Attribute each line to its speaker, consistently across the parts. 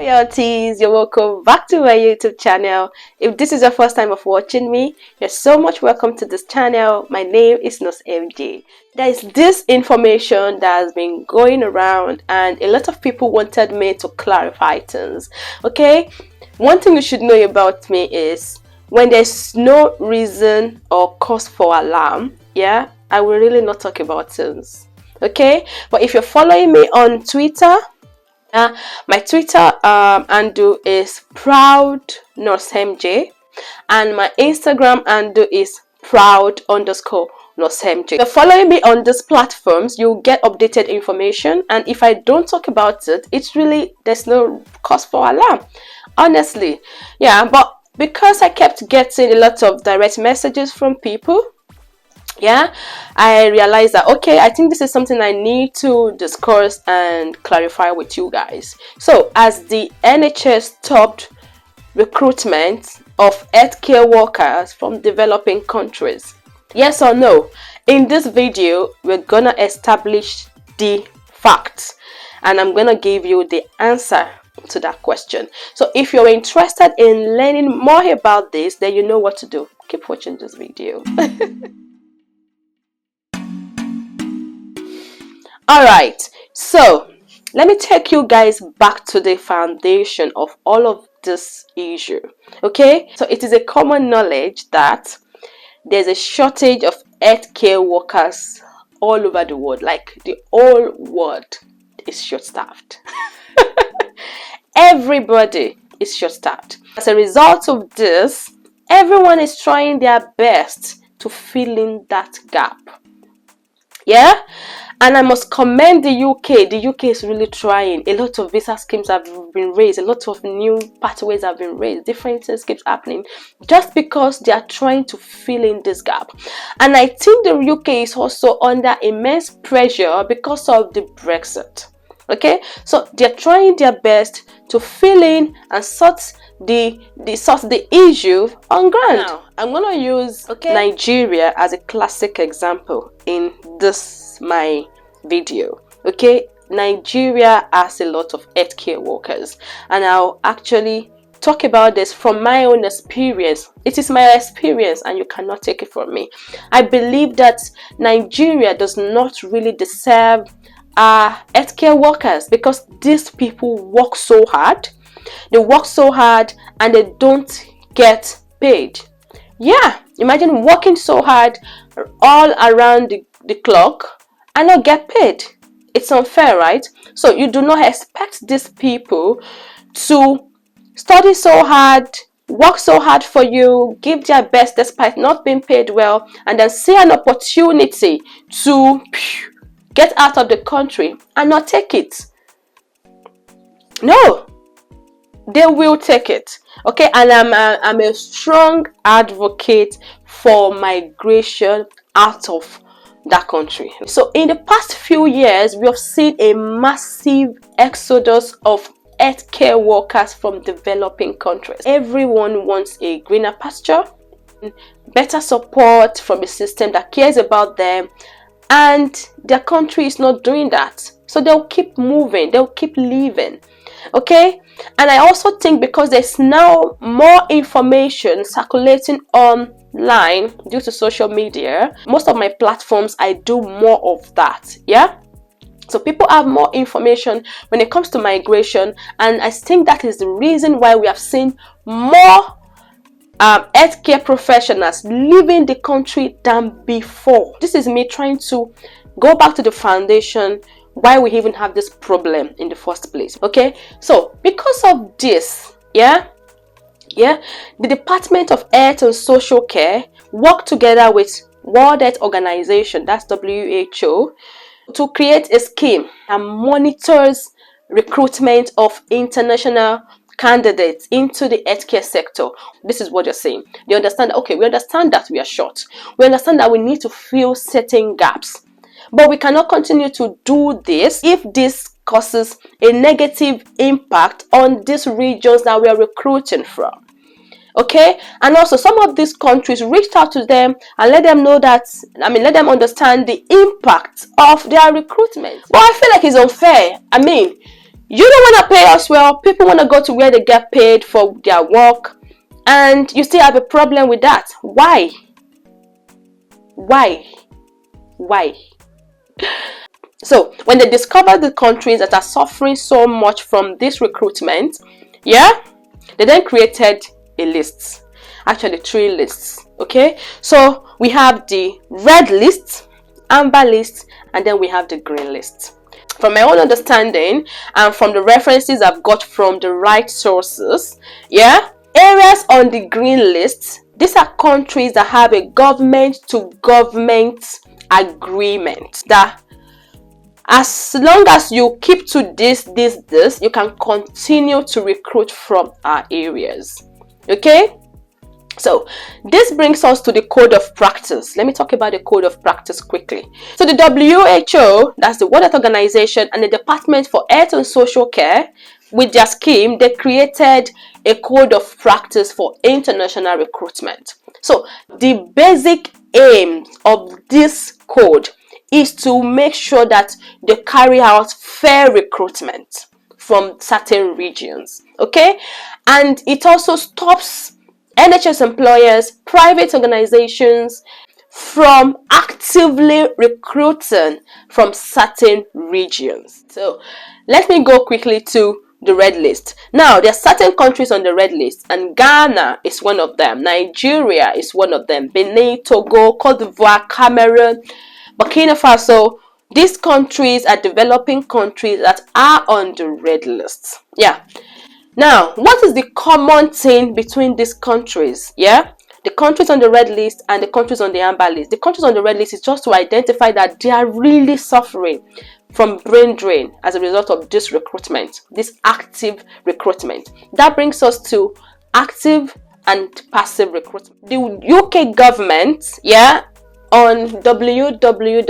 Speaker 1: Royalties, you're welcome back to my YouTube channel. If this is your first time of watching me, you're so much welcome to this channel. My name is Nurse MJ. There is this information that has been going around and a lot of people wanted me to clarify things. Okay, one thing you should know about me is when there's no reason or cause for alarm, I will really not talk about things. Okay, but if you're following me on Twitter, my Twitter handle is proud_NurseMJ and my Instagram handle is proud_NurseMJ. If you're following me on these platforms, you'll get updated information, and if I don't talk about it, it's really, there's no cause for alarm, honestly. But because I kept getting a lot of direct messages from people, I realized that okay, I think this is something I need to discuss and clarify with you guys. So as the NHS stopped recruitment of healthcare workers from developing countries, yes or no? In this video we're gonna establish the facts and I'm gonna give you the answer to that question. So if you're interested in learning more about this, then you know what to do. Keep watching this video. Alright, so let me take you guys back to the foundation of all of this issue. Okay, so it is a common knowledge that there's a shortage of healthcare workers all over the world. Like the whole world is short-staffed. Everybody is short-staffed. As a result of this, everyone is trying their best to fill in that gap. And I must commend the UK. The UK is really trying. A lot of visa schemes have been raised. A lot of new pathways have been raised. Different things keep happening just because they are trying to fill in this gap. And I think the UK is also under immense pressure because of the Brexit. Okay, so they're trying their best to fill in and sort the issue on ground. Now, I'm gonna use Nigeria as a classic example in this my video. Okay, Nigeria has a lot of healthcare workers, and I'll actually talk about this from my own experience. It is my experience, and you cannot take it from me. I believe that Nigeria does not really deserve healthcare workers because these people work so hard. They work so hard and they don't get paid. Imagine working so hard all around the clock and not get paid. It's unfair, right? So you do not expect these people to study so hard, work so hard for you, give their best despite not being paid well, and then see an opportunity to get out of the country and not take it. No, they will take it. Okay, and I'm a strong advocate for migration out of that country. So in the past few years, we have seen a massive exodus of healthcare workers from developing countries. Everyone wants a greener pasture, better support from a system that cares about them, and their country is not doing that. So they'll keep moving, they'll keep leaving. Okay, and I also think because there's now more information circulating online due to social media, most of my platforms I do more of that. So people have more information when it comes to migration, and I think that is the reason why we have seen more healthcare professionals leaving the country than before. This is me trying to go back to the foundation why we even have this problem in the first place. Okay, so because of this, the Department of Health and Social Care worked together with World Health Organization, that's WHO, to create a scheme that monitors recruitment of international candidates into the healthcare sector. This is what you're saying. They understand, okay, we understand that we are short. We understand that we need to fill certain gaps. But we cannot continue to do this if this causes a negative impact on these regions that we are recruiting from. Okay, and also some of these countries reached out to them and let them know that, let them understand the impact of their recruitment. But I feel like it's unfair. You don't want to pay us well. People want to go to where they get paid for their work, and you still have a problem with that. Why? Why? Why? So when they discovered the countries that are suffering so much from this recruitment, yeah, they then created a list. Actually, 3 lists. Okay, so we have the red list, amber list, and then we have the green list. From my own understanding and from the references I've got from the right sources, yeah, areas on the green list, these are countries that have a government to government agreement that as long as you keep to this, you can continue to recruit from our areas. Okay, so this brings us to the code of practice. Let me talk about the code of practice quickly. So the WHO, that's the World Health Organization, and the Department for Health and Social Care, with their scheme, they created a code of practice for international recruitment. So the basic aim of this code is to make sure that they carry out fair recruitment from certain regions. Okay, and it also stops NHS employers, private organizations from actively recruiting from certain regions. So let me go quickly to the red list. Now, there are certain countries on the red list, and Ghana is one of them. Nigeria is one of them. Benin, Togo, Cote d'Ivoire, Cameroon, Burkina Faso. These countries are developing countries that are on the red list. Yeah. Now, what is the common thing between these countries? Yeah, the countries on the red list and the countries on the amber list. The countries on the red list is just to identify that they are really suffering from brain drain as a result of this recruitment, this active recruitment. That brings us to active and passive recruitment. The UK government, yeah, on www.gov.uk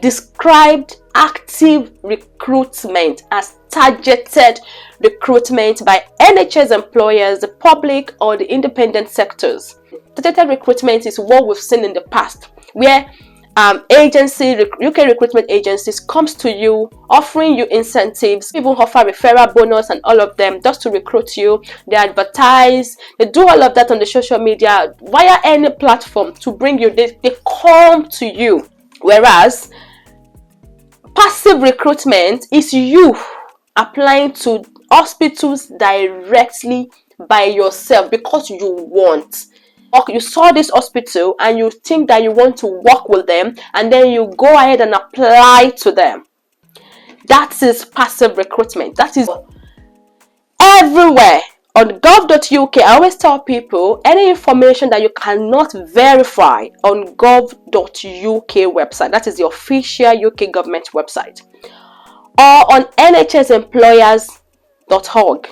Speaker 1: described active recruitment as targeted recruitment by NHS employers, the public or the independent sectors. Targeted recruitment is what we've seen in the past, where UK recruitment agencies comes to you offering you incentives, even offer referral bonus and all of them just to recruit you. They advertise, they do all of that on the social media via any platform to bring you. They come to you. Whereas passive recruitment is you applying to hospitals directly by yourself because you want. You saw this hospital and you think that you want to work with them, and then you go ahead and apply to them. That is passive recruitment. That is everywhere. On gov.uk, I always tell people any information that you cannot verify on gov.uk website, that is the official UK government website, or on nhsemployers.org,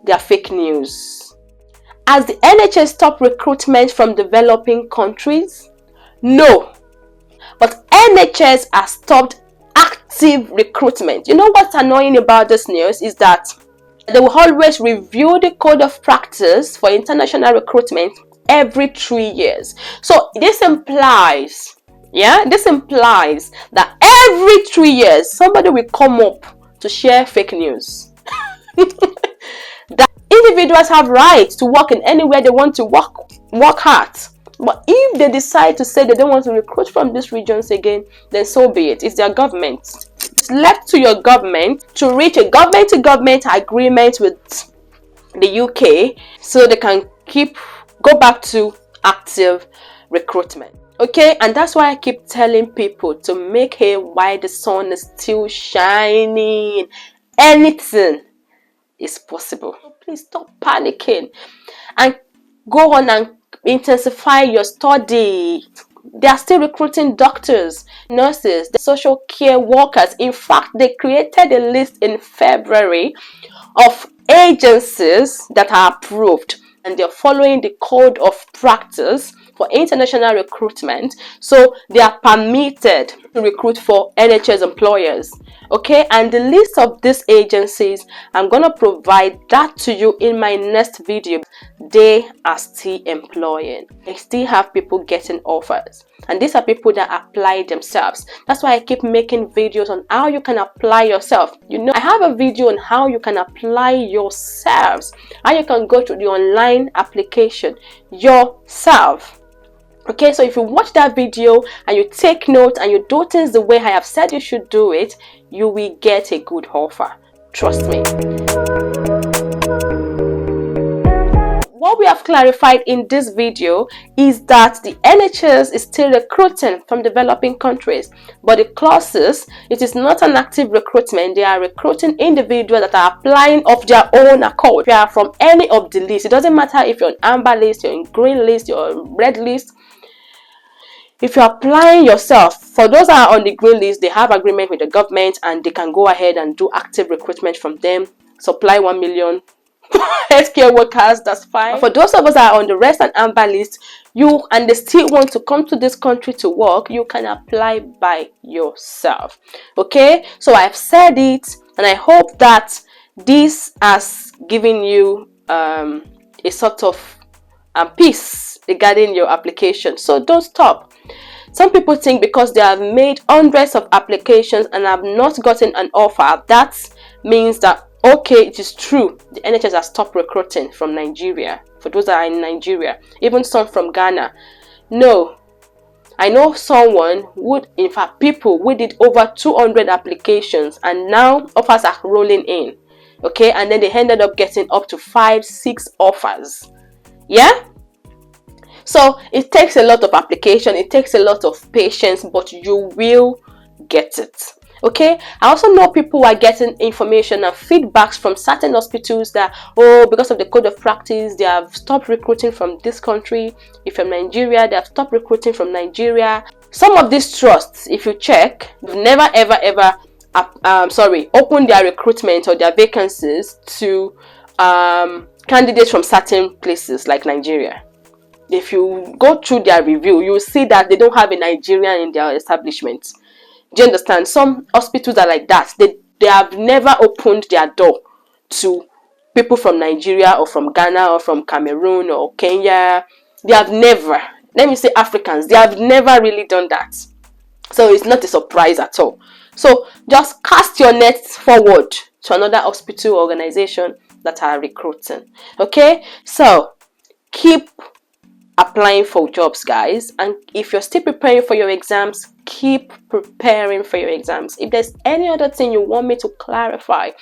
Speaker 1: they are fake news. Has the NHS stopped recruitment from developing countries? No. But NHS has stopped active recruitment. You know what's annoying about this news is that they will always review the code of practice for international recruitment every 3 years. So this implies that every 3 years somebody will come up to share fake news. That individuals have rights to work in anywhere they want to work hard. But if they decide to say they don't want to recruit from these regions again, then so be it. It's their government. It's left to your government to reach a government-to-government agreement with the UK so they can go back to active recruitment. Okay, and that's why I keep telling people to make hay while the sun is still shining. Anything is possible. So please stop panicking and go on and intensify your study. They are still recruiting doctors, nurses, social care workers. In fact, they created a list in February of agencies that are approved, and they're following the code of practice for international recruitment. So they are permitted to recruit for NHS employers. Okay, and the list of these agencies, I'm gonna provide that to you in my next video. They are still employing. They still have people getting offers, and these are people that apply themselves. That's why I keep making videos on how you can apply yourself. You know, I have a video on how you can apply yourselves, how you can go to the online application yourself. Okay, so if you watch that video and you take note and you do things the way I have said you should do it, you will get a good offer. Trust me. What we have clarified in this video is that the NHS is still recruiting from developing countries, but the clauses, it is not an active recruitment. They are recruiting individuals that are applying of their own accord. If you are from any of the lists, it doesn't matter if you're on amber list, you're in green list, you're on red list. If you're applying yourself, for those that are on the green list, they have agreement with the government and they can go ahead and do active recruitment from them, supply 1 million healthcare workers, that's fine. But for those of us that are on the red and amber list, and they still want to come to this country to work, you can apply by yourself. Okay, so I've said it, and I hope that this has given you a sort of peace regarding your application. So don't stop. Some people think because they have made hundreds of applications and have not gotten an offer, that means that, okay, it is true, the NHS has stopped recruiting from Nigeria, for those that are in Nigeria, even some from Ghana. No, I know someone in fact, people who did over 200 applications and now offers are rolling in. Okay, and then they ended up getting up to 5-6 offers. Yeah. So it takes a lot of application, it takes a lot of patience, but you will get it. Okay, I also know people who are getting information and feedbacks from certain hospitals that, oh, because of the code of practice, they have stopped recruiting from this country. If you're from Nigeria, they have stopped recruiting from Nigeria. Some of these trusts, if you check, they've never ever opened their recruitment or their vacancies to candidates from certain places like Nigeria. If you go through their review, you'll see that they don't have a Nigerian in their establishment. Do you understand? Some hospitals are like that. They have never opened their door to people from Nigeria or from Ghana or from Cameroon or Kenya. They have never, let me say Africans, they have never really done that. So it's not a surprise at all. So just cast your net forward to another hospital organization that are recruiting. Okay, so keep applying for jobs, guys, and if you're still preparing for your exams, keep preparing for your exams. If there's any other thing you want me to clarify,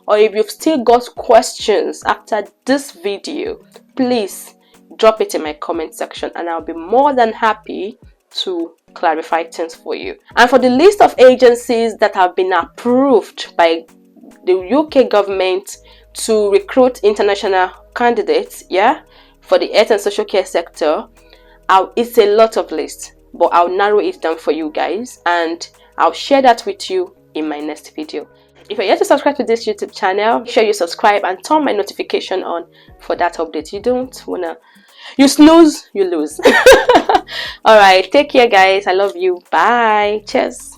Speaker 1: or if you've still got questions after this video, please drop it in my comment section and I'll be more than happy to clarify things for you. And for the list of agencies that have been approved by the UK government to recruit international candidates, for the health and social care sector, it's a lot of lists, but I'll narrow it down for you guys and I'll share that with you in my next video. If you're yet to subscribe to this YouTube channel, make sure you subscribe and turn my notification on for that update. You snooze, you lose. All right, take care, guys. I love you. Bye. Cheers.